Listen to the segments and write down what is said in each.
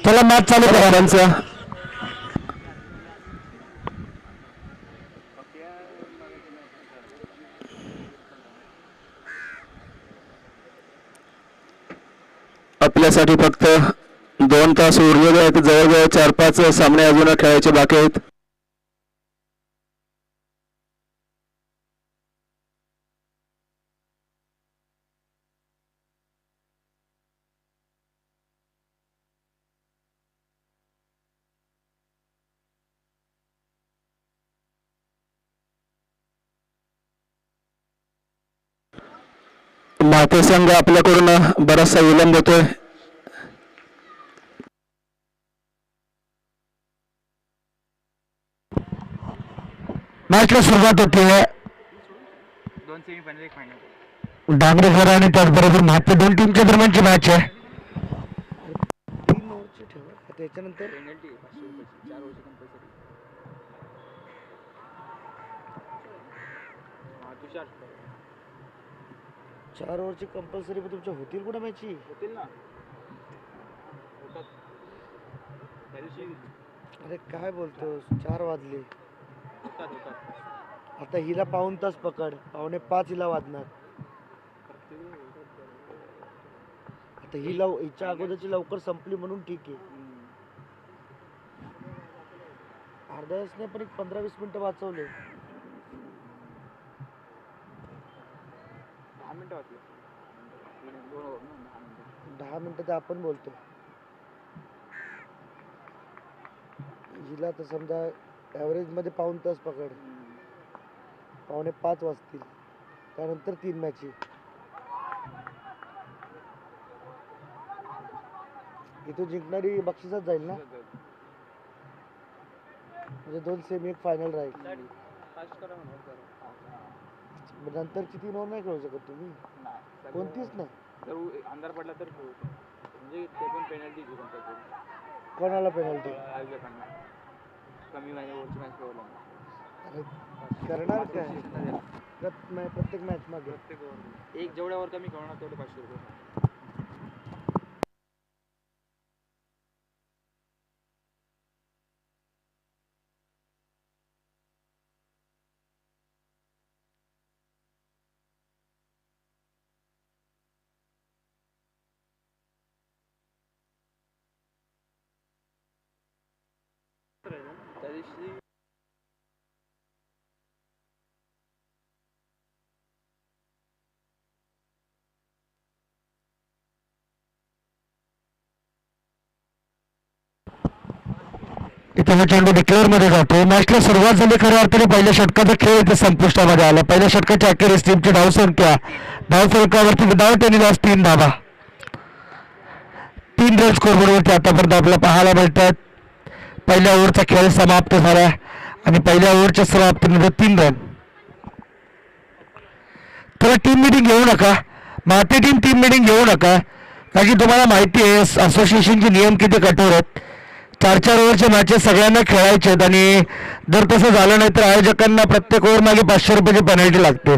चला मॅच चालू करा त्यांचं. आपल्यासाठी फक्त 2 तास उरलेले आहेत. जवळजवळ 4-5 सामने अजून खेळायचे बाकी आहेत. माते संघ आपल्याकडून बराचसा विलंब होतोय. मॅचला सुरुवात होते. 2 सेमीफायनल 1 फायनल. डांगरेकर आणि त्याचबरोबर महात्मा 2 टीमच्या दरम्यानची मॅच आहे. 3 ओव्हरची ठेवा त्याच्यानंतर पेनल्टी 500 रुपयाची 4 ओव्हरची कंपल्सरी. तुषार 4 ओव्हरची कंपल्सरी तुमच्या होतील कुठं मॅची होतील ना. होतात त्या दिवशी. अरे काय बोलतो 4 वाजले होतात. आता हिला पाऊण तास पकड 4:45 हिला वाजणार. आता हिच्या अगोदरची लवकर संपली म्हणून ठीक आहे. अर्ध्या तासने पण 15-20 मिनिटं वाचवले. 10 मिनिटं वाचले. 10 मिनिटं तर आपण बोलतो. हिला तर समजा ॲव्हरेज मध्ये पाऊण तास पकड 4:45 वाजतील. त्यानंतर 3 मॅची. इथून जिंकणारी बक्षीसच जाईल ना. म्हणजे 2 सेमी 1 फायनल राहील. नंतरची 3 ओव्हर नाही खेळू शकत तुम्ही. कोणतीच नाही. जर अंधार पडला तर म्हणजे ते पण पेनल्टी घेऊ शकतो. कोणाला पेनल्टी कमी ओव्हरची मॅच खेळवला. अरे करणार काय प्रत्येक मॅच मध्ये प्रत्येक ओव्हर एक जेवढ्या ओव्हर कमी खेळणार तेवढे 500 रुपये. त्या दिवशी इथे हा चेंडू डिक्लेअर मध्ये जातो. मॅचला सुरुवात झाली खऱ्या अर्थाने पहिल्या षटकाचा खेळ इथे संपुष्टामध्ये आला. पहिल्या षटकाच्या अखेरीस टीमची धावसंख्यावरती विदाउट एनी लॉस 3 धावा. 3 रन स्कोरबोर्डवरती आतापर्यंत आपल्याला पाहायला मिळतात. पहिल्या ओव्हरचा खेळ समाप्त झाला आणि पहिल्या ओव्हरच्या समाप्तीनंतर 3 रन. तर टीम मिटिंग घेऊ नका. माते टीम मिटिंग घेऊ नका. कारण की तुम्हाला माहिती आहे असोसिएशनचे नियम किती कठोर आहेत. 4-4 ओव्हरचे मॅचेस सगळ्यांना खेळायचे आहेत आणि जर तसं झालं नाही तर आयोजकांना प्रत्येक ओव्हर मागे 500 रुपयाची पेनल्टी लागते.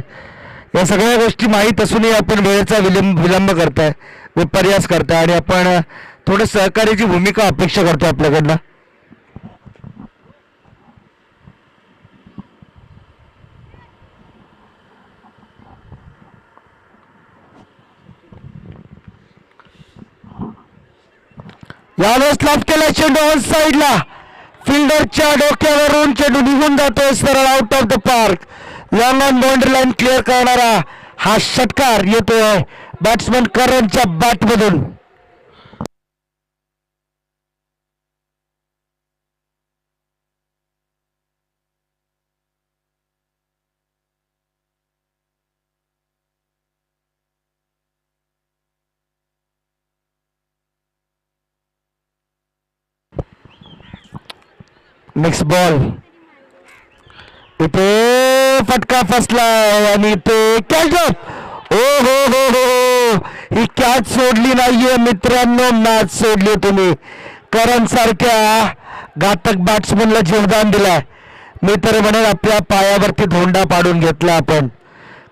या सगळ्या गोष्टी माहीत असूनही आपण वेळेचा विलंब करताय, विपर्यास करताय आणि आपण थोडं सहकार्याची भूमिका अपेक्षा करतो आपल्याकडनं. यावेळेस लाभ केला चेंडू ऑन साईडला. फिल्डरच्या डोक्यावरून चेंडू निघून जातोय सरळ out of the park. Long on boundary line clear करणारा हा षटकार येतोय बॅट्समन करणच्या बॅटमधून. Mix ball. इथे फटका फसलाय आणि इथे कॅच अप. ओ हो हो हो ही कॅच सोडली नाहीये मित्रांनो. मॅच सोडली तुम्ही. करण सारख्या घातक बॅट्समनला जीवदान दिलाय. मी तर म्हणेन आपल्या पायावरती धोंडा पाडून घेतला आपण.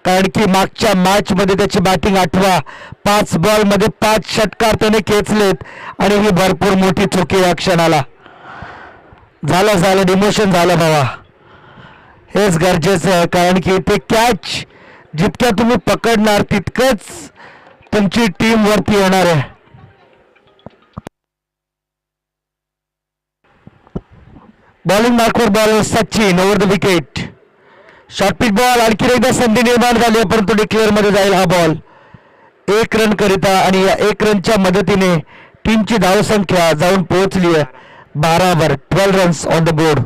कारण की मागच्या मॅच मध्ये त्याची बॅटिंग आठवा. 5 बॉल मध्ये 5 षटकार त्याने खेचलेत आणि ही भरपूर मोठी चुकी या क्षणाला. झालं डिमोशन झालं बाबा. हेच गरजेचं आहे कारण की ते कॅच जितक्या तुम्ही पकडणार तितकंच तुमची टीम वरती येणार आहे. बॉलिंग मार्कवर ball Sachin over the wicket. Short pitch ball. आणखी एकदा संधी निर्माण झाली आहे परंतु डिक्लेअर मध्ये जाईल हा बॉल. 1 रन करिता आणि या 1 रनच्या मदतीने टीमची धावसंख्या जाऊन पोहोचली आहे 12 वर. 12 रन्स ऑन द बोर्ड.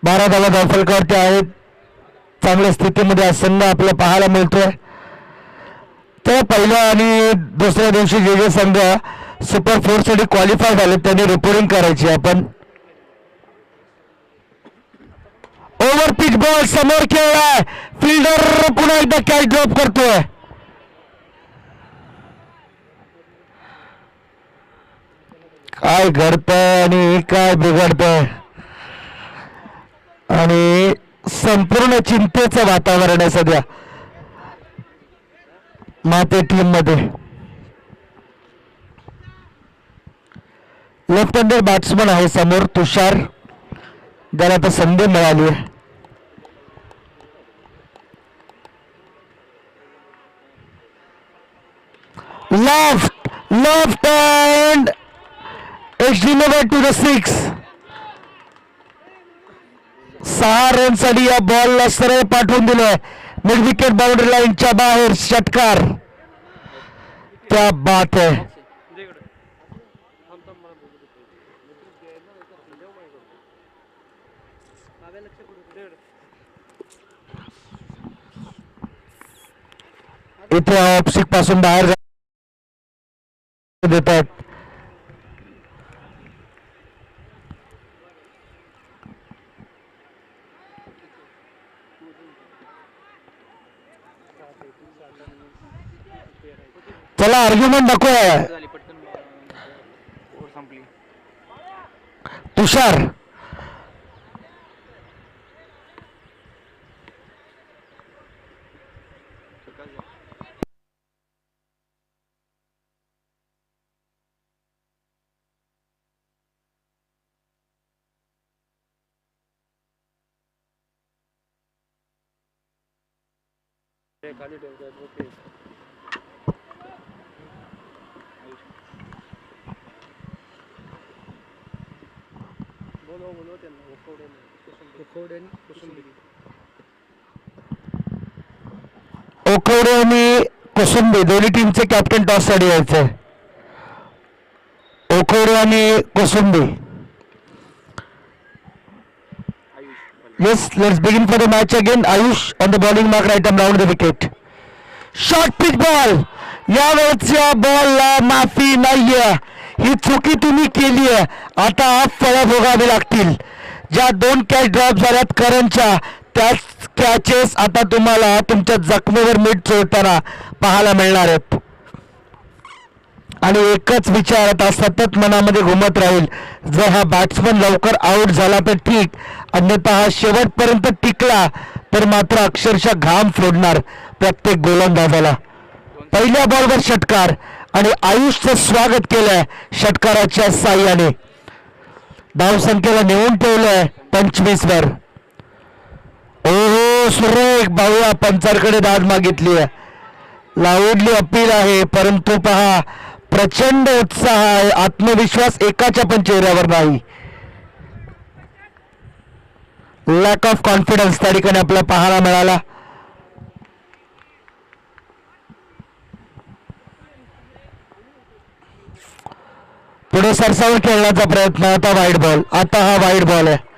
बारा धावा धावफलकावरती आहेत. चांगल्या स्थितीमध्ये हा संघ आपल्याला पाहायला मिळतोय. तर पहिल्या आणि दुसऱ्या दिवशी जे संघ सुपर 4 साठी क्वालिफाय झाले त्यांनी रिपोर्टिंग करायची. आपण ओव्हर पिच बॉल समोर खेळलाय. फिल्डर पुन्हा एकदा कॅच ड्रॉप करतोय. काय घडतंय आणि काय बिघडतंय आणि संपूर्ण चिंतेचं वातावरण आहे सध्या माते टीम मध्ये. लेफ्ट हँडर बॅट्समन आहे समोर तुषार, ज्याला आता संधी मिळाली आहे. Left hand it's delivered to the 6. 6 रनसाठी या बॉलला सरळ पाठवून दिलंय मिड विकेट बाउंड्री लाईनच्या बाहेर. षटकार. क्या बात है. इथे ऑप्सिक पासून बाहेर देतात. चला आर्ग्युमेंट नको आहे. झाली पटकन ओव्हर संपली. तुषार खाली ठेवतात ओके. बोलो त्यांना ओखवडे आणि कोसुंबे दोन्ही टीमचे कॅप्टन टॉस साठी यायचे. ओखवडे आणि कोसुंबे. Yes, let's begin for the match again. Ayush on the bowling mark, right arm round the wicket. Short pitch ball. यावेळच्या बॉलला माफी नाहीये. ही चुकी तुम्ही केली आहे. आता फळं भोगावी लागतील. ज्या 2 कॅच ड्रॉप झाल्यात करणच्या त्याच कॅचेस आता तुम्हाला तुमच्या जखमेवर मीठ चोळताना पाहायला मिळणार आहेत. आणि एकच विचार आता सतत मनामध्ये घुमत राहील. जर हा बॅट्समन लवकर आउट झाला तर ठीक, अन्यथा हा शेवटपर्यंत टिकला तर मात्र अक्षरशः घाम फोडणार प्रत्येक गोलंदाजाला. पहिल्या बॉलवर षटकार आणि आयुषचं स्वागत केलंय षटकाराच्या साह्याने. धावसंख्येला नेऊन ठेवलंय 25 वर. ओहो सुरेख भाऊया पंचांकडे दाद मागितली आहे. लावडली अपील आहे परंतु पहा प्रचंड उत्साह आहे. आत्मविश्वास एकाच्या पण चेहऱ्यावर नाही. लॅक ऑफ कॉन्फिडन्स त्या ठिकाणी आपल्याला पाहायला मिळाला. पुढे सरसावून खेळण्याचा प्रयत्न. आता वाईड बॉल. आता हा वाईड बॉल आहे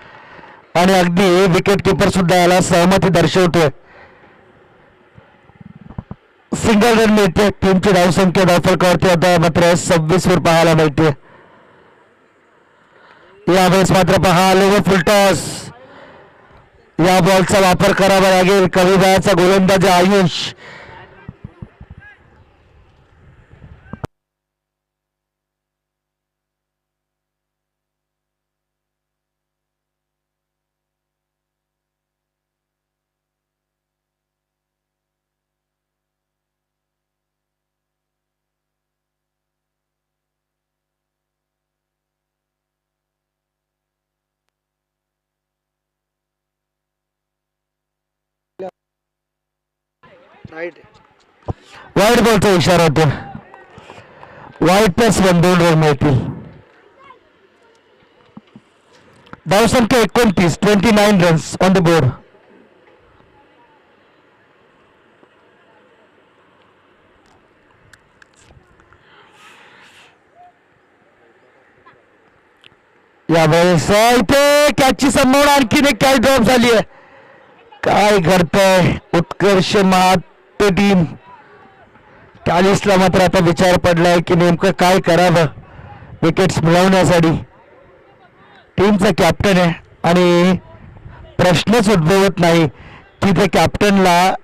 आणि अगदी विकेट किपर सुद्धा याला सहमती दर्शवतोय. सिंगल रन मिळते. टीमची धावसंख्या धावफलकावरती आता मात्र 26 वर पाहायला मिळते. यावेळेस मात्र पहा लोगो फुलटॉस. या बॉलचा वापर करावा लागेल. कमी वयाचा गोलंदाज आयुष. राईट वाईट बॉलचा इशारा होतो. वाईट +1 2 रन मिळतील. धावसंख्या 29 29 रन्स ऑन द बोर्ड. यावेळेस इथे कॅचची संभावना आणखीन एक कॅच ड्रॉप झाली आहे. काय करताय उत्कर्ष महाते टीम. कॅलिसला मात्र आता विचार पडलाय की नेमकं काय करावं विकेट्स मिळवण्यासाठी. टीमचा कॅप्टन आहे आणि प्रश्नच उद्भवत नाही की त्या कॅप्टनला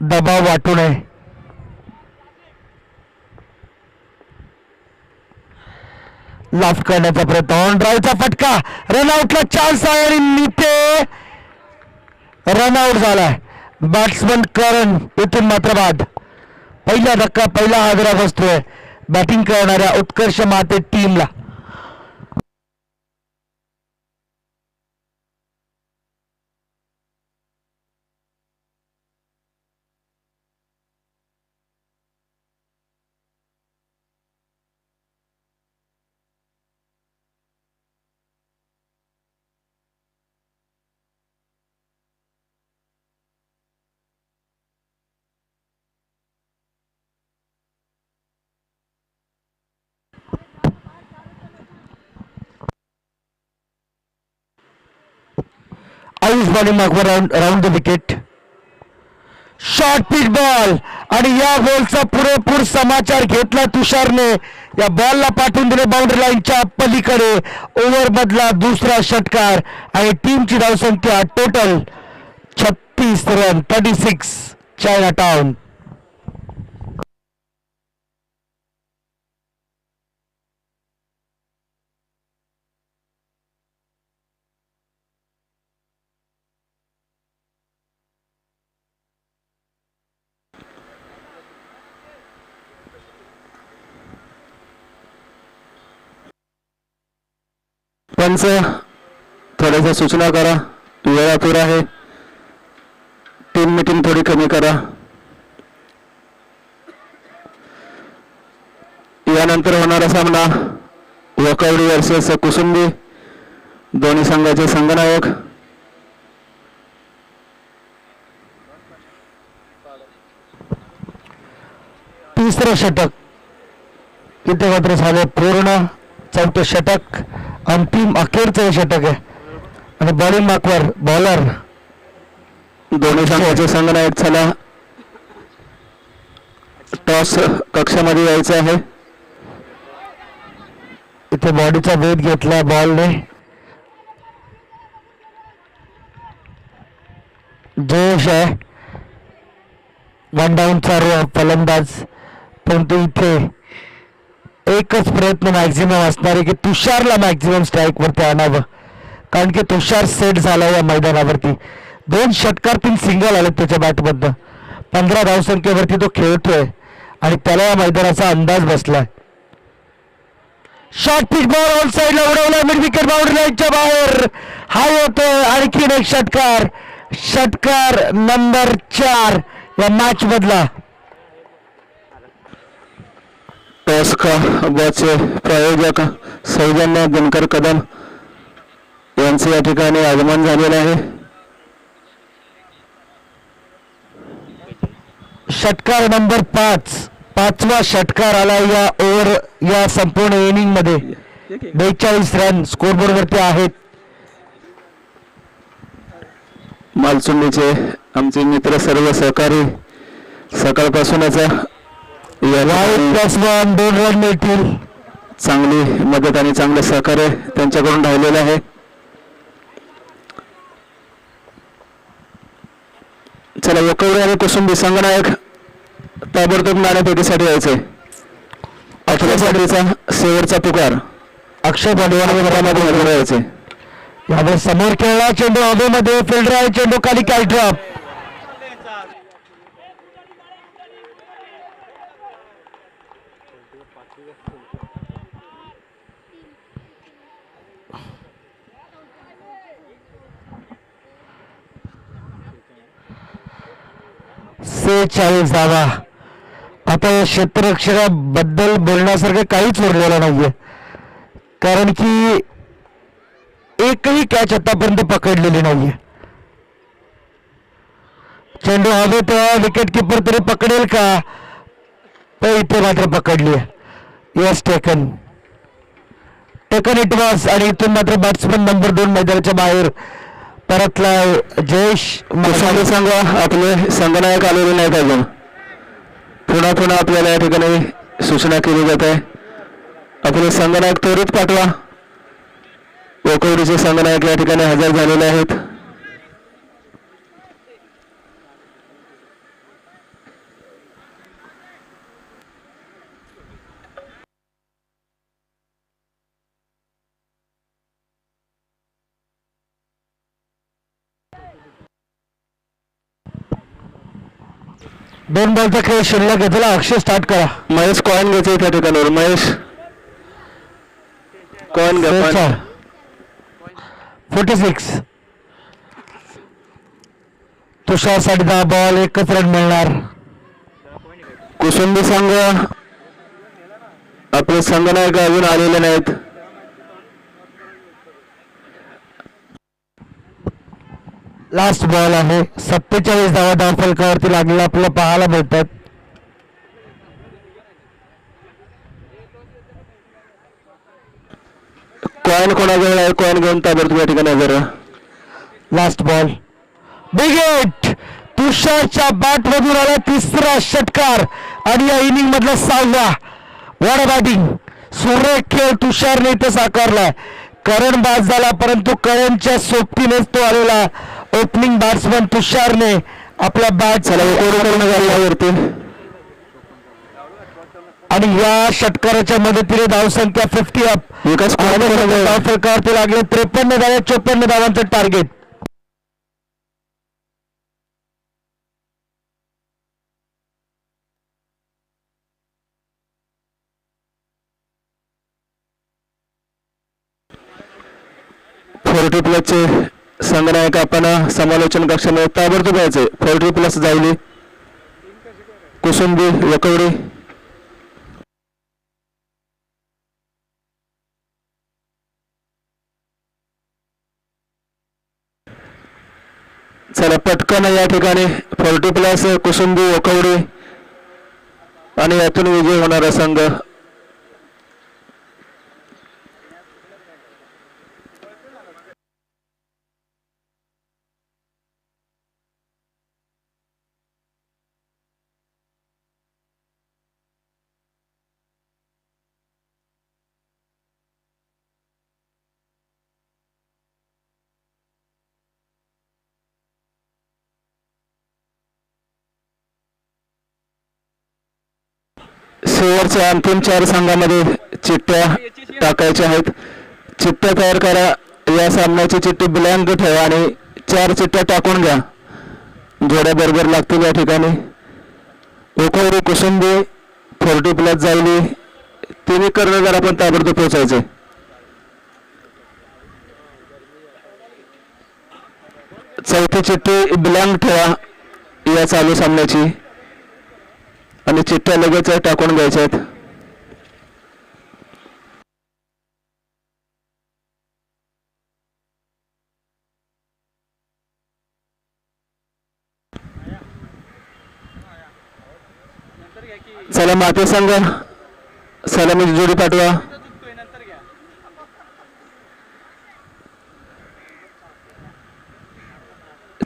दबाव वाटू नये. लाफ करण्याचा प्रयत्न ऑन ड्राईव्हचा फटका रनआउटला चान्स आहे आणि इथे रनआउट झालाय. बॅट्समन करण इथून मात्र बाद. पहिला धक्का पहिला हादरा बसतोय बॅटिंग करणाऱ्या उत्कर्ष माते टीमला. आयुष बॉलिंग मागवर round the wicket. Short pitch ball आणि या बॉलचा पुरेपूर समाचार घेतला तुषारने. या बॉलला पाठवून दिले बाउंड्री लाईनच्या पलीकडे. ओव्हर मधला दुसरा षटकार आणि टीमची धावसंख्या टोटल 36 रन 36 चायना टाउन. पंच थोड्याशा सूचना करा. वेळ अपुरा आहे. टीम मीटिंग थोडी कमी करा. यानंतर होणारा सामना वकवडी वर्सेस कुसुंबी. दोन्ही संघाचे संघनायक तिसरं षटक इथे मात्र झाले पूर्ण. चौथं षटक अंतिम अखेरचं षटक आहे आणि बॉलिंग मार्कवर बॉलर दोन्ही संघाचे संघनायक. चला टॉस कक्षामध्ये यायचं आहे. इथे बॉडीचा वेध घेतला बॉलने. जोश आहे वन डाऊनचा फलंदाज. परंतु इथे एकच प्रयत्न मॅक्झिमम असणार आहे की तुषारला मॅक्झिमम स्ट्राईक वरती आणावं. कारण की तुषार सेट झाला या मैदानावरती. 2 षटकार 3 सिंगल आले त्याच्या बॅटमधनं. 15 धावसंख्येवरती तो खेळतोय आणि त्याला या मैदानाचा अंदाज बसलाय. शॉर्ट पिच बॉल ऑन साईडला उडवला मिड विकेट बाउंड्री लाईनच्या बाहेर. हाय होतोय आणखीन एक षटकार. षटकार नंबर 4 या मॅच मधला. टॉस बॉलचे प्रायोजक सौजन्य दिनकर कदम यांचे या ठिकाणी आगमन झालेलं आहे. षटकार नंबर 5 पाचवा षटकार आला या ओव्हर या संपूर्ण इनिंग मध्ये. 42 रन स्कोरबोर्ड वरती आहेत. मालचुंडीचे आमचे मित्र सर्व सहकारी सकाळपासूनच +1 2 रन मिळतील. चांगली मदत आणि चांगलं सहकार्य त्यांच्याकडून राहिलेलं आहे. चला वकवडे आणि कुसुंबी संघनायक ताबडतोब नाणेफेकीसाठी यायचे. अठरासाठीचा शेवटचा पुकार. अक्षय पांडवांमध्ये यायचे. यावेळेस समोर खेळला चेंडू हवेमध्ये. फिल्डर आहे चेंडू खाली कॅच ड्रॉप. 46 धावा. आता या क्षेत्ररक्षकाबद्दल बोलण्यासारखं काहीच उरलेलं नाहीये, कारण की एकही कॅच आतापर्यंत पकडलेली नाहीये. चेंडू हवे तेव्हा विकेट किपर तरी पकडेल का, तर इथे मात्र पकडली. Yes, taken it was. आणि इथून मात्र बॅट्समन नंबर 2 मैदानाच्या बाहेर परतला. जयेश कुशाली संघ आपले संघनायक आलेले नाहीत अजून. पुन्हा पुन्हा आपल्याला या ठिकाणी सूचना केली जात आहे, आपले संघनायक त्वरित पाठवा. ओकवडीचे संघनायक या ठिकाणी हजर झालेले आहेत. दोन बॉलचा खेळ शिल्लक घेतला. अक्षय स्टार्ट करा. महेश कॉइन घ्यायचे त्या ठिकाणावर. महेश कॉइन घ्या. 46. तुषारसाठी 10 बॉल, 1च रन मिळणार. कुसुंबी संघ आपले संघनायक अजून आलेले नाहीत. लास्ट बॉल आहे. 47 धावा धावफलकावरती लागलेला आपल्याला पाहायला मिळतात. कॉइन कोणाजवळ आहे, कॉइन घेऊन ताबडतोब या ठिकाणी हजर राहा. Last ball, big hit. तुषारच्या बॅट मधून आला 3रा षटकार आणि या इनिंग मधला 6वा. वॉट बॅटिंग, सुरेख खेळ तुषारने इथे साकारलाय. करण बाद झाला, परंतु करणच्या सोबतीनेच तो आलेला. ओपनिंग बॅट्समन तुषारने आपला बॅट वरती आणि या षटकाराच्या मदतीने धावसंख्या 50 अप. विकास धावफलकावरती लागले 53 धावा, 54 धावांचं टार्गेट. चे संघनायक आपण समालोचन कक्षामध्ये ताबडतोब यायचे. 40+ जावली, कुसुंबी, वकवडी. चला पटकन या ठिकाणी 40+ कुसुंबी, वकवडी आणि यातून विजय होणारा संघ. शेवटच्या अंतिम 4 संघामध्ये चिठ्ठ्या टाकायच्या आहेत. चिठ्ठ्या तयार करा. या सामन्याची चिठ्ठी ब्लँक ठेवा आणि 4 चिठ्ठ्या टाकून घ्या. जोड्या बरोबर लागतील या ठिकाणी. ओकवडी, कुसुंबी, 40+ जावली, तिन्ही कर्णधार आपण ताबडतोब पोहोचायचे. चौथी चिठ्ठी ब्लँक ठेवा या चालू सामन्याची आणि चिठ्ठ्या लगेच टाकून घ्यायच्या आहेत. चला माते संघ सलामीची जोडी पाठवा.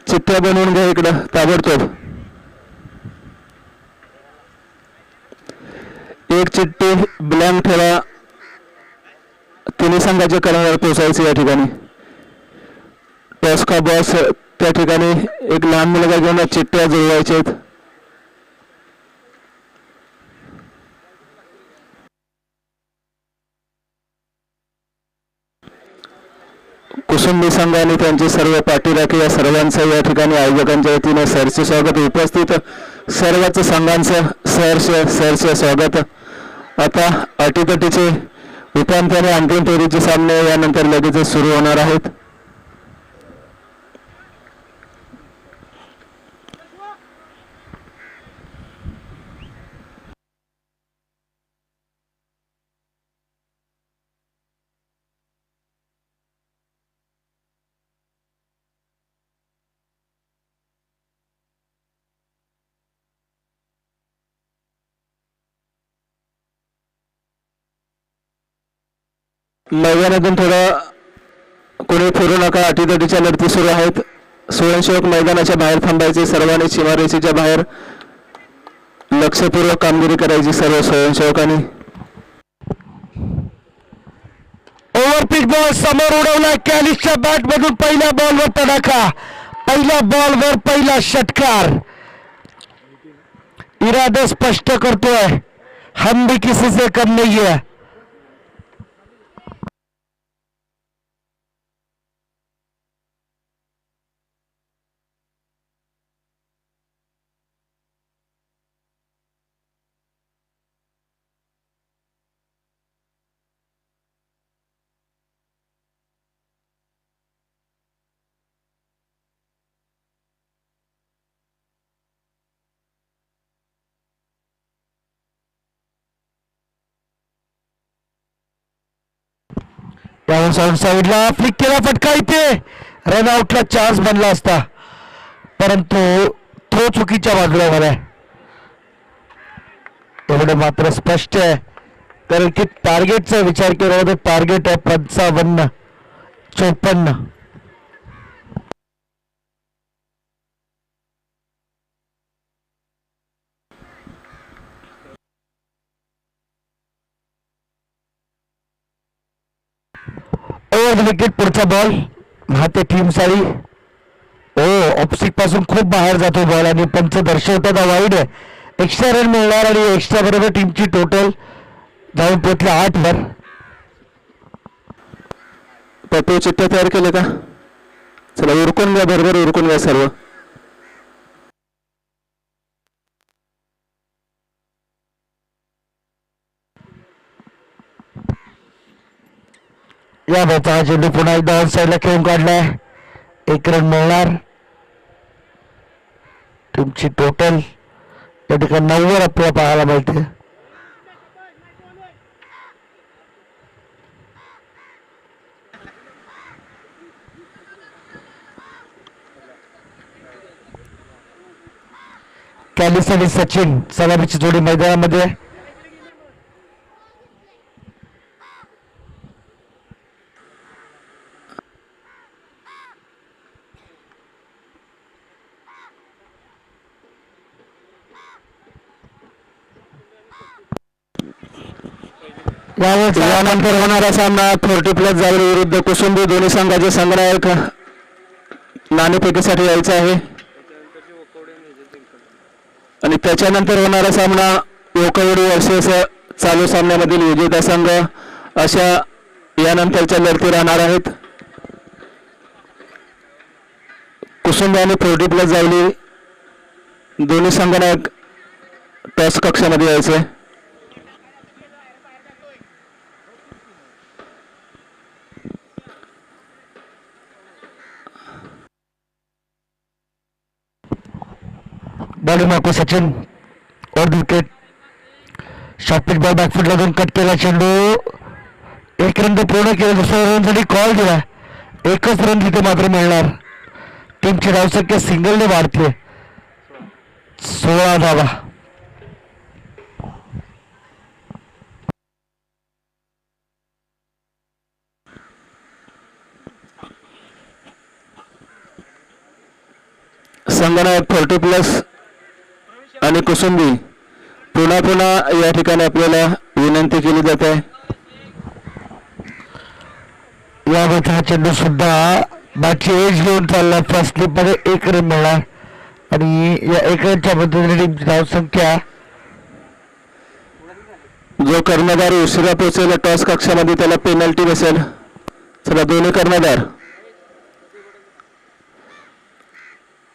चिठ्ठ्या बनवून घ्या इकडं ताबडतोब. एक चिठ्ठी ब्लँक ठेवा. तिन्ही संघाचे कर्णधार पोहोचायचे या ठिकाणी. टॉस का बॉस त्या ठिकाणी एक लहान मुलगा घेऊन चिठ्ठ्या जुळवायच्या आहेत. कुसुंबी संघ आणि त्यांचे सर्व पाठीराखे या सर्वांचं या ठिकाणी आयोजकांच्या वतीने सरचे स्वागत. उपस्थित सर्वच संघांचं सहर्ष स्वागत. आता अटीतटीचे उपांत्य आणि अंतिम फेरीचे सामने यानंतर लगेच सुरू होणार आहेत. मैदानातून थोडं कोणी फिरू नका. अटीतटीच्या लढती सुरू आहेत. स्वयंसेवक मैदानाच्या बाहेर थांबायचे. सर्वांनी सीमारेषेच्या बाहेर लक्षपूर्वक कामगिरी करायची सर्व स्वयंसेवकांनी. ओव्हरपिच बॉल समोर उडवला. कॅलिसच्या बॅट मधून पहिल्या बॉलवर तडाखा. पहिल्या बॉलवर पहिला षटकार. इरादा स्पष्ट करतोय, हम भी किसी से कम नहीं है. त्यावर साऊंड साईडला फ्लिक केला फटका. इथे रनआउटला चान्स बनला असता, परंतु तो चुकीच्या बाजूला झालाय. एवढं मात्र स्पष्ट आहे, कारण की टार्गेटचा विचार केला होता. टार्गेट आहे 55-54. Over wicket. पुढचा बॉल महाते टीम साडी. ऑप्सिक पासून खूप बाहेर जातो बॉल आणि पंच दर्शवतात वाईड आहे. एक्स्ट्रा रन मिळणार आणि एक्स्ट्रा बरोबर टीमची टोटल जाऊन पोहोचले 8 वर. पप्पू चिठ्ठ्या तयार केले का? चला उरकून घ्या, बरोबर उरकून घ्या सर्व. या बॅचा हा चेंडू पुन्हा एकदा ऑन साईडला खेळून काढलाय. 1 रन मिळणार. टीमची टोटल या ठिकाणी 9 वर आपल्याला पाहायला मिळते. कॅलिस आणि सचिन सलामीची जोडी मैदानामध्ये. यानंतर होणारा सामना 40+ जावळी विरुद्ध कुसुंबी. दोन्ही संघाचे संग्राहक नाणेफेकीसाठी यायचे आहे. आणि त्याच्यानंतर होणारा सामना ओकवडी वर्सेस चालू सामन्यामधील विजेता संघ अशा यानंतरच्या लढती राहणार आहेत. कुसुंबी आणि 40+ जावली दोन्ही संघांना टॉस कक्षामध्ये यायचे. बॉलिंग मागो Sachin. Over wicket. Short pitch ball back foot लागून कट केला चेंडू. 1 रन पूर्ण केला. दुसऱ्या रनसाठी कॉल दिला. 1च रन तिथे मात्र मिळणार. टीमची धावसंख्या सिंगलने वाढते. 16 धावा. संगणक 40+ आणि कुसुंबी पुन्हा या ठिकाणी आपल्याला विनंती केली जाते. यामध्ये हा चेंडू सुद्धा बॅटची एज घेऊन चालला. फर्स्ट स्लिप मध्ये 1 रन मिळणार आणि या 1 रनच्या पद्धतीने टीमची धावसंख्या. जो कर्णधार उशिरा पोहोचेल टॉस कक्षामध्ये त्याला पेनल्टी बसेल. चला दोन्ही कर्णधार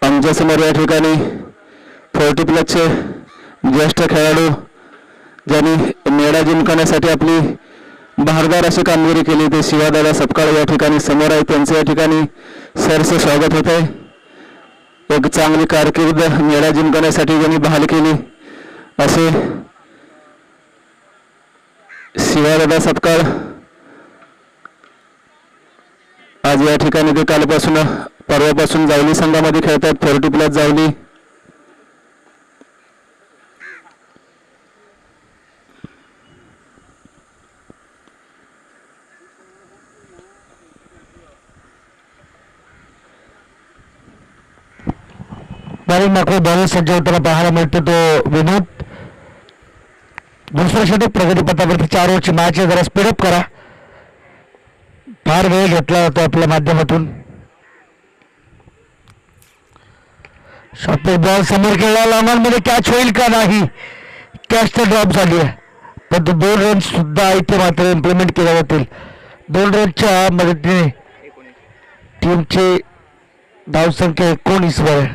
आमच्या समोर या ठिकाणी 40+चे ज्येष्ठ खेळाडू ज्यांनी मेळा जिंकण्यासाठी आपली बहारदार अशी कामगिरी केली ते शिवादादा सपकाळ या ठिकाणी समोर आहे. त्यांचं या ठिकाणी सरसे स्वागत होत आहे. एक चांगली कारकीर्द मेळा जिंकण्यासाठी ज्यांनी बहाल केली असे शिवादादा सपकाळ आज या ठिकाणी ते कालपासून परवापासून जावली संघामध्ये खेळतात. 40+ जावली. बॉलिंग मागून बॉलर सज्ज होताना पाहायला मिळतो तो विनोद. दुसरं षटक प्रगतीपथावरती 4 ओव्हरची मॅच आहे. जरा स्पीडअप करा, फार वेळ घेतला जातो आपल्या माध्यमातून. शॉर्ट बॉल समोर खेळला, लॉंगॉनमध्ये कॅच होईल का नाही. कॅच तर ड्रॉप झाली आहे, पण 2 रन सुद्धा इथे मात्र इम्प्लिमेंट केल्या जातील. 2 रनच्या मदतीने टीमची धावसंख्या 19 वर आहे.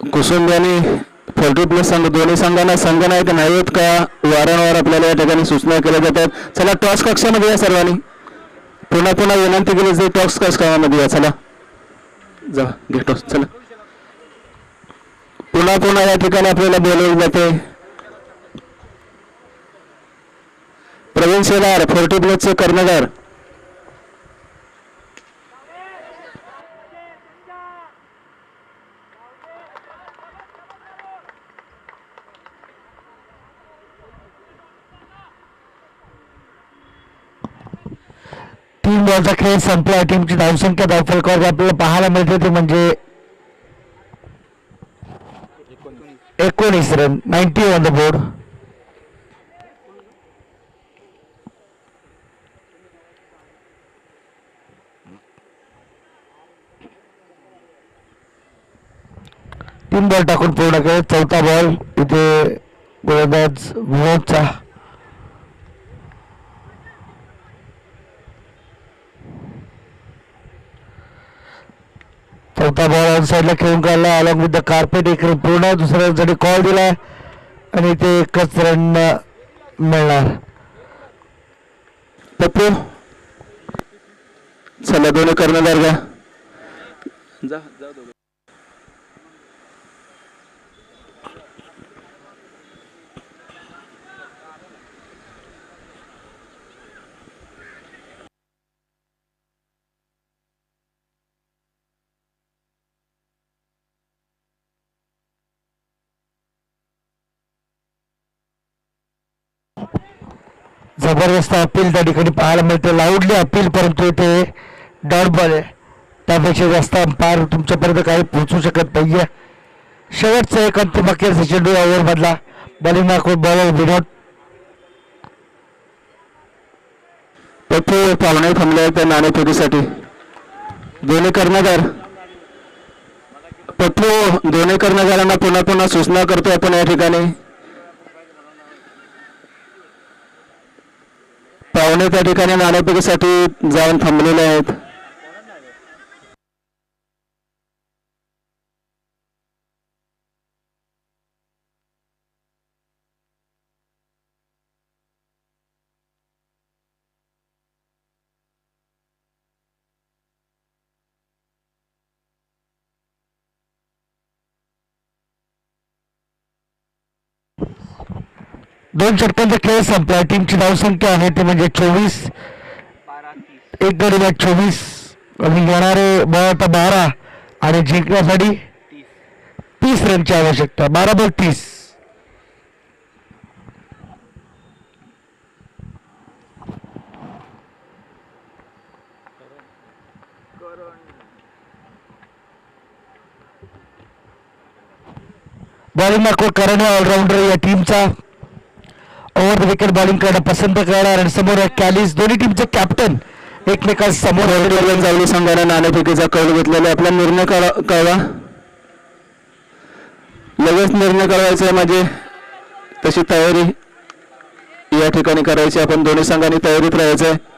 कुसुंबियानी 40+ संघ, दोन्ही संघांना संघ नायक नाहीत का वारंवार आपल्याला या ठिकाणी सूचना केल्या जातात. चला टॉस कक्षामध्ये या सर्वांनी. पुन्हा पुन्हा विनंती केली जाते टॉस कक्षामध्ये या. चला जा घे टॉस. चला पुन्हा पुन्हा या ठिकाणी आपल्याला बोलवले जाते. प्रवीण शेलार 40+चे कर्णधार. तीन बॉलचा खेळ संपला. टीमची धावसंख्या धावफलकावर आपल्याला पाहायला मिळते ते म्हणजे 19 रन. 90 on the board. तीन बॉल टाकून पूर्ण केले. चौथा बॉल इथे गोलंदाज विनोदचा. चौथा बॉल ऑन साईडला खेळून काढला अलॉंग विथ द कार्पेट. एक रन पूर्ण. दुसऱ्या रनसाठी कॉल दिलाय आणि इथे एकच रन मिळणार. पप्पू चला दोन्ही कर्णधार घ्या. जबरदस्त अपील त्या ठिकाणी पाहायला मिळते. लाऊडली अपील, परंतु इथे डॉट बॉल आहे, त्यापेक्षा जास्त अंपायर तुमच्यापर्यंत काही पोहोचू शकत नाहीये. शेवटचा एक अंतिम अखेरचा चेंडू ओव्हर मधला. बॉलिंग मागून बॉलर विनोद. पप्पू पाहुणे थांबले आहेत त्या नाणेफेकीसाठी. दोन्ही कर्णधार पप्पू दोन्ही कर्णधारांना पुन्हा पुन्हा सूचना करतो आपण या ठिकाणी. पाहुणे त्या ठिकाणी नाणेफेकीसाठी जाऊन थांबलेले आहेत. दोन षटकांचा खेळ संपला. टीमची धावसंख्या आहे ते म्हणजे 24. एक गडी मॅच 24 आणि येणारे बॉल आता 12 आणि जिंकण्यासाठी 30 रनची आवश्यकता. 12 बॉल 30. बॉलिंग मार्क करण ऑलराऊंडर या टीमचा. ओव्हर द विकेट बॉलिंग करणं पसंत करणार आणि समोर कॅलिस दोन्ही टीमचे कॅप्टन एकमेकांसमोर. जावली संघाने नाणेफेकीचा कौल घेतलेला. आपला निर्णय कळवा. लगेच निर्णय कळवायचा आहे म्हणजे तशी तयारी या ठिकाणी करायची. आपण दोन्ही संघांनी तयारीत राहायचं आहे.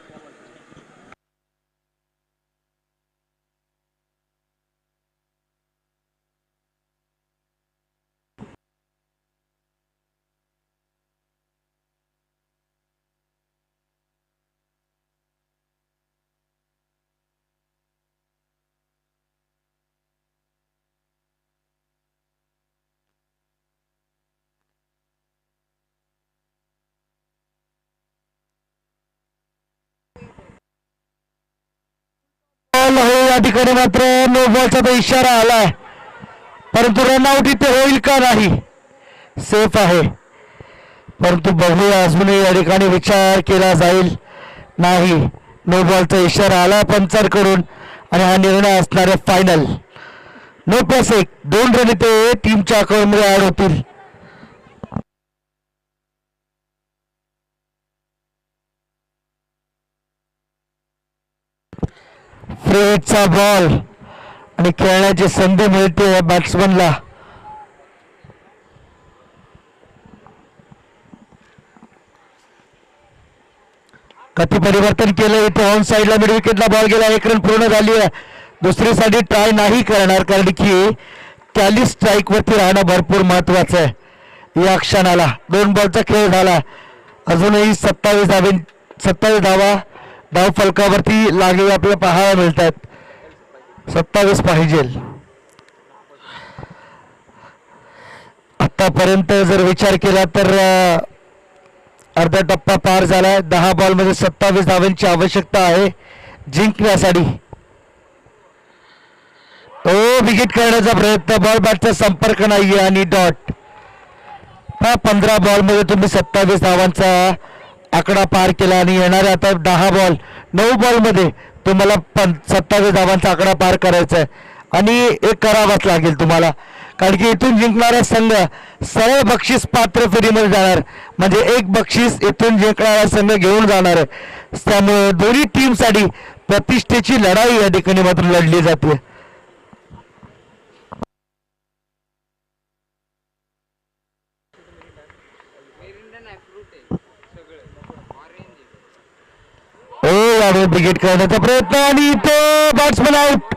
या ठिकाणी मात्र नो बॉलचा तो इशारा आलाय, परंतु रनआउट इथे होईल का नाही. सेफ आहे. परंतु बघूया अजूनही या ठिकाणी विचार केला जाईल नाही. नो बॉलचा इशारा आला पंचर करून आणि हा निर्णय असणार आहे फायनल. नो प्लस 1 2 रन इथे टीमच्या अकाउंटमध्ये ऍड होतील. फ्रेडचा बॉल आणि खेळण्याची संधी मिळते बॅट्समनला. गती परिवर्तन केलं इथे ऑन साईडला मिड विकेटला बॉल गेला. 1 रन पूर्ण झाली आहे. दुसरी साठी ट्राय नाही करणार कारण की कॅली स्ट्राईक वरती राहणं भरपूर महत्वाचं आहे या क्षणाला. 2 बॉलचा खेळ झाला. अजूनही 27 धावा धाव फलकावरती लागलेले आपल्याला पाहायला मिळतात. 27 पाहिजे. आतापर्यंत जर विचार केला तर अर्धा टप्पा पार झालाय. 10 बॉलमध्ये 27 धावांची आवश्यकता आहे जिंकण्यासाठी. विकेट करण्याचा प्रयत्न, बॉल बॅटचा संपर्क नाहीये आणि डॉट. 15 बॉलमध्ये तुम्ही 27 धावांचा आकडा पार केला आणि येणाऱ्या आता 10 बॉल 9 बॉलमध्ये तुम्हाला 27 धावांचा आकडा पार करायचा आहे आणि एक करावाच लागेल तुम्हाला कारण की इथून जिंकणारा संघ सरळ बक्षीस पात्र फेरीमध्ये जाणार. म्हणजे एक बक्षीस इथून जिंकणारा संघ घेऊन जाणार आहे. त्यामुळे दोन्ही टीमसाठी प्रतिष्ठेची लढाई या ठिकाणी मात्र लढली जाते. यावेळी विकेट करण्याचा प्रयत्न आणि तो batsman out.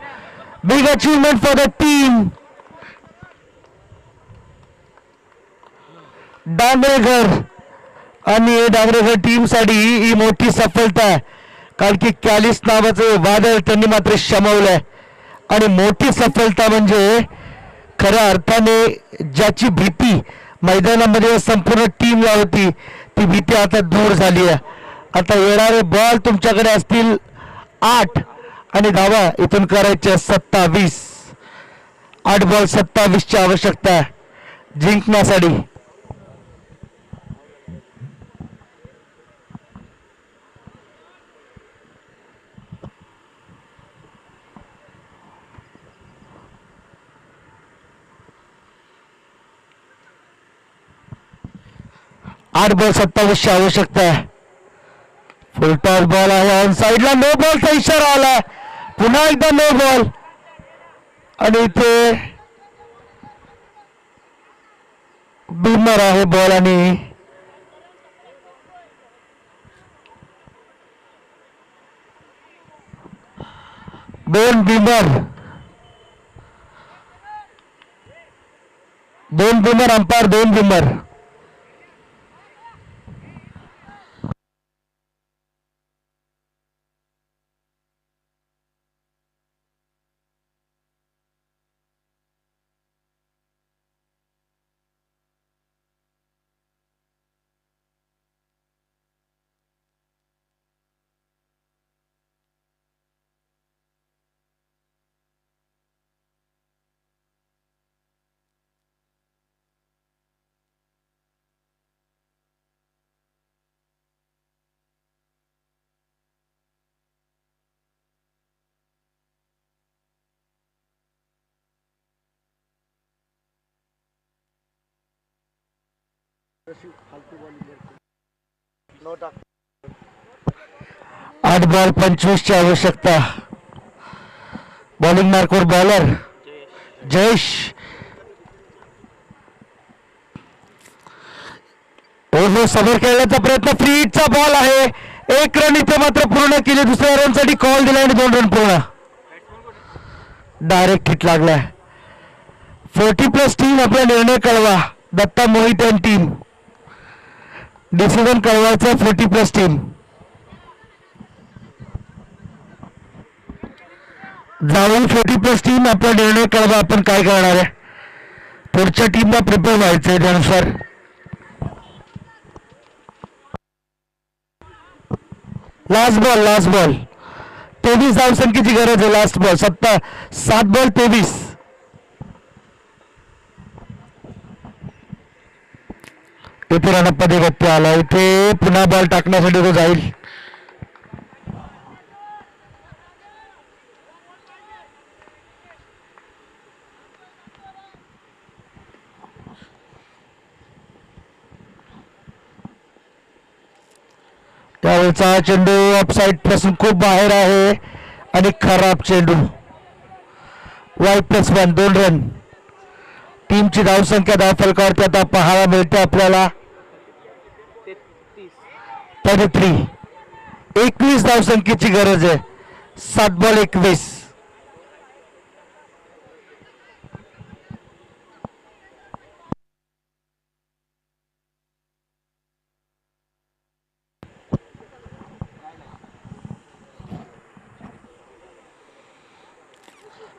Big achievement for the team. Dangrekar आणि डांगरेकर टीमसाठी ही मोठी सफलता आहे कारण की कॅलिस नावाचं वादळ त्यांनी मात्र शमवलंय आणि मोठी सफलता म्हणजे खऱ्या अर्थाने ज्याची भीती मैदानामध्ये संपूर्ण टीमला होती ती भीती आता दूर झाली आहे. आता येणारे बॉल तुमच्याकडे असतील 8 आणि धावा इथून करायच्या 27. 8 बॉल 27 ची आवश्यकता आहे जिंकण्यासाठी. आठ बॉल 27 ची आवश्यकता आहे. फुल टॉस बॉल आहे ऑन साईडला. नो बॉलचा इशारा आला. पुन्हा एकदा नो बॉल आणि इथे बिमर आहे बॉल आणि दोन बिमर अंपायर 2 बिमर. नो टाक. 8 बॉल 25 ची आवश्यकता. बॉलिंग मार्कवर बॉलर जयेश. समोर खेळण्याचा प्रयत्न. फ्रीचा बॉल आहे. 1 रन इथे मात्र पूर्ण केले. दुसऱ्या रन साठी कॉल दिला आणि 2 रन पूर्ण. डायरेक्ट हिट लागलाय. 40+ टीम आपला निर्णय कळवा. दत्ता मोहित आणि टीम डिसिजन कळवायचं. 40+ टीम जाऊन 40+ टीम आपला निर्णय कळवा. आपण काय करणार आहे पुढच्या टीमला प्रिपेअर व्हायचंय त्यानुसार. लास्ट बॉल 23 धावसंख्येची गरज आहे. Last ball 7 ball 23. इथे वरती रणपदे व्यक्ती आला. इथे पुन्हा बॉल टाकण्यासाठी तो जाईल. त्यावेळेचा चेंडू ऑफसाईड पासून खूप बाहेर आहे आणि खराब चेंडू. वाईट +1 2 रन. टीमची धावसंख्या फलकावरती आता पाहायला मिळते आपल्याला 33. 21 धावसंख्येची गरज आहे. 7 बॉल 21.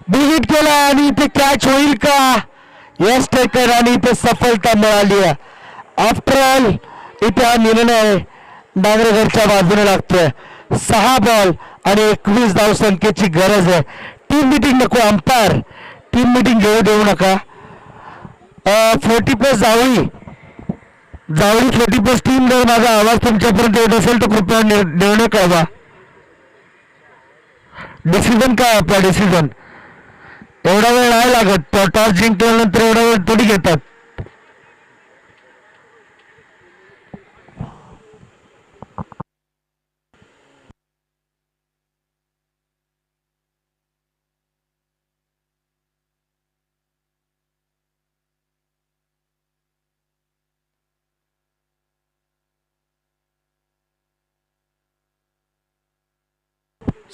बिगिट केला आणि इथे कॅच होईल का? यस टेकन आणि इथे सफलता मिळाली आहे. आफ्टर ऑल इथे हा निर्णय डांगरेघरच्या बाजूने लागतोय. 6 बॉल आणि 21 धावसंख्येची गरज आहे. टीम मिटिंग नको, अंपायर टीम मिटिंग घेऊ देऊ नका. 40+ जावळी 40+ टीम. जर माझा आवाज तुमच्यापर्यंत येत असेल तर कृपया निर्णय कळवा. डिसिजन काय आपला डिसिजन? एवढा वेळ नाही लागत. टॉस जिंकल्यानंतर एवढा वेळ थोडी घेतात.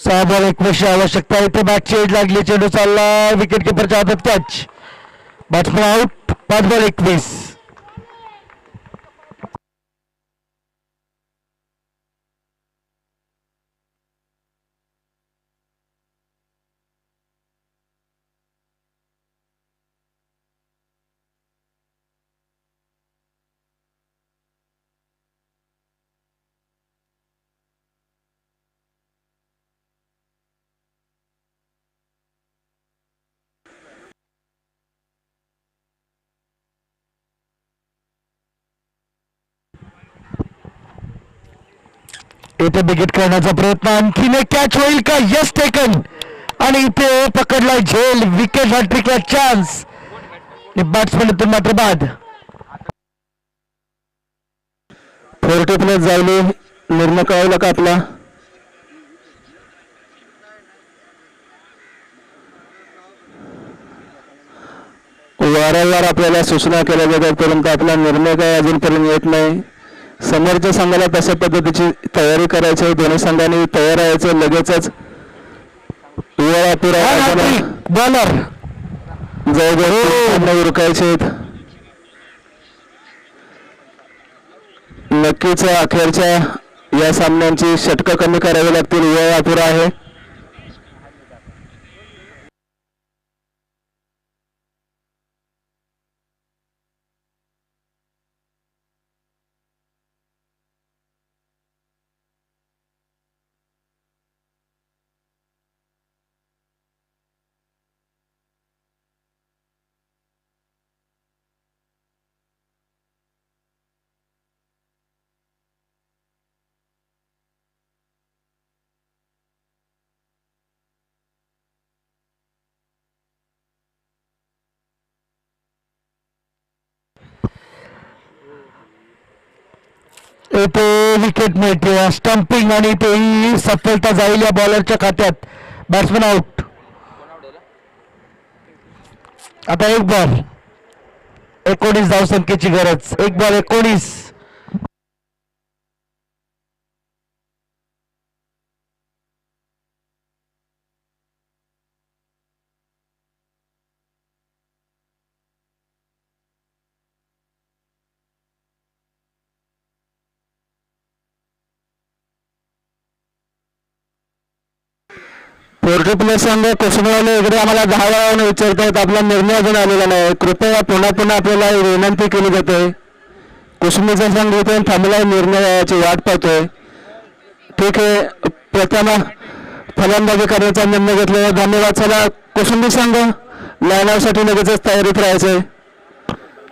सहा बॉल 21 आवश्यकता. इथे बॅटची एज लागली. चेंडू चालला. विकेट किपरच्या हातात कॅच. Batsman out. 5 बॉल 21. इथे विकेट करण्याचा प्रयत्न. आणखीन एक कॅच होईल का? यस टेकन आणि इथे पकडलाय झेल. Wicket हॅट्रिकला chance. बॅट्समन इथून मात्र बाद. 40+ जायले. निर्णय कळवला का आपला? वारंवार आपल्याला सूचना केल्या जातात परंतु आपला निर्णय काय अजूनपर्यंत येत नाही. समोरच्या संघाला तशा पद्धतीची तयारी करायची आहे. दोन्ही संघांनी तयार राहायचं. लगेचच बॉलर जवळजवळ उरकायचे. नक्कीच अखेरच्या या सामन्यांची षटकं कमी करावी लागतील. वेळ अपुरा आहे. इथे विकेट मिळते. स्टंपिंग आणि इथे ही सफलता जाईल या बॉलरच्या खात्यात. Batsman out. आता 1 बॉल 19 धावसंख्येची गरज. 1 बॉल 19. पोर्टुप्लेस संघ कोसमवाले इकडे आम्हाला 10 वेळा विचारतायत. आपला निर्णय अजून आलेला नाही. कृपया पुन्हा आपल्याला विनंती केली जाते. कुसुमीचा संघ इथे थांबलाय. निर्णयाची वाट पाहतोय. ठीक आहे. प्रथम फलंदाजी करण्याचा निर्णय घेतला. धन्यवाद. चला कुसुंबी संघ लाईनआउटसाठी लगेचच तयारीत राहायचंय.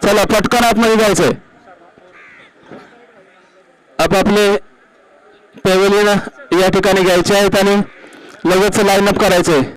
चला पटकन आतमध्ये जायचंय. आपापले पॅव्हेलियन या ठिकाणी घ्यायचे आहेत आणि लगेच लाईन अप करायचे.